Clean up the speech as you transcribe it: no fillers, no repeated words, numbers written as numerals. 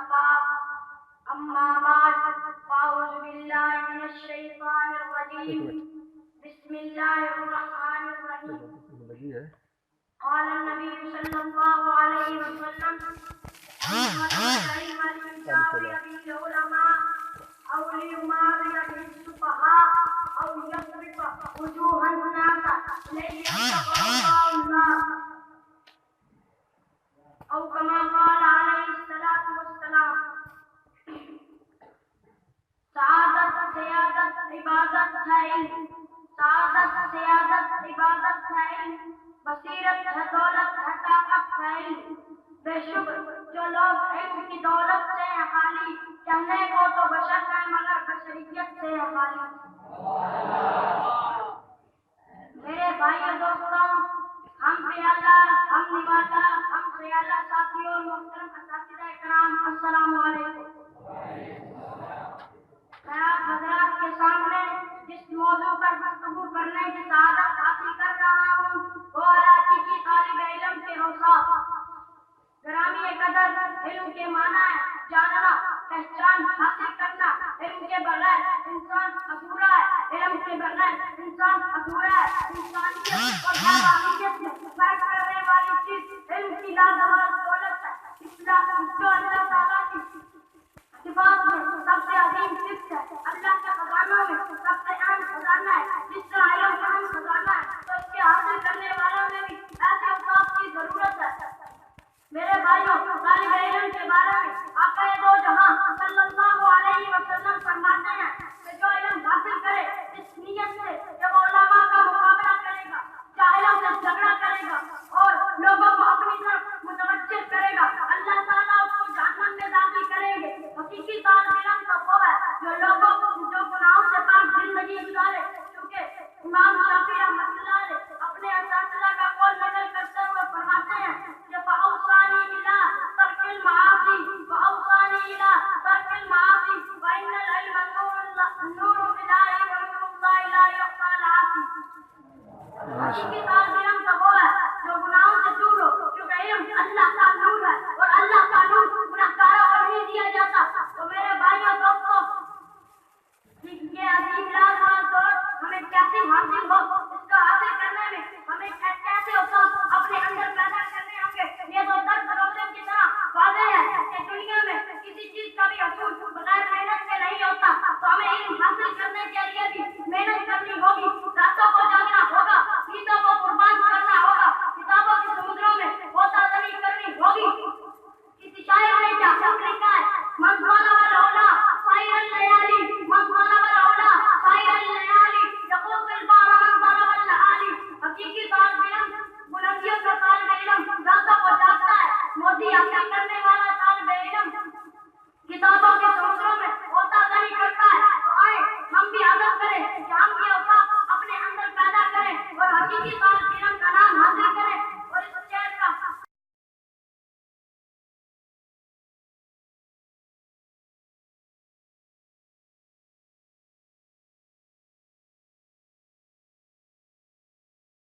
المصطفى أما بعد فأعوذ بالله من الشيطان الرجيم بسم الله الرحمن الرحيم قال النبي صلى الله عليه وسلم ليجاور بالعلماء أو ليماري بالسفهاء أو يصرف وجوه الناس إليه يتقرب النار أو كما قال عليه الصلاة والسلام سعادت سیادت عبادت ہے علم سعادت سیادت عبادت ہے علم بصیرت ہے دولت ہے طاقت ہے علم بے شکر جو لوگ علم کی دولت سے ہیں خالی کہنے کو تو بشر ہے مگر بشریت سے ہے خالی میرے بھائیو دوستوں ہم پیالہ ہم نوازہ ہم خیالہ ساتھیوں اور محترم اساتذہ کرام السلام علیکم میں آپ حضرات کے سامنے جس موضوع پر گفتگو کرنے کی سعادت حاصل کر رہا ہوں وہ حقیقی طالب علم کے اوصاف گرامی قدر علم کے معنی ہے جاننا پہچان حاصل کرنا علم کے بغیر انسان ادھورا ہے علم کے بغیر انسان ادھورا ہے انسانیت اور حیوانیت میں فرق کرنے والی چیز علم کی لازوال دولت ہے جو اللہ تعالیٰ کی صفات میں سب سے عظیم صفت ہے اللہ کے خزانوں میں سب سے اہم خزانہ ہے جس طرح علم کا اہم خزانہ ہے تو اس کے حاصل کرنے والوں میں بھی ایسے اوصاف کی ضرورت ہے میرے بھائیوں طالب علم کے بارے میں آقا دو جہاں صلی اللہ علیہ وسلم فرماتے ہیں کہ جو علم حاصل کرے اس نیت سے کہ وہ علماء کا مقابلہ کرے گا جاہلوں سے جھگڑا کرے گا اور لوگوں کو اپنی طرف متوجہ کرے گا اللہ تعالیٰ اس کو جہنم میں داخل کریں گے حقیقی طالب علم تو وہ ہے جو لوگوں کو جو گناہوں سے پاک زندگی گزارے کیونکہ امام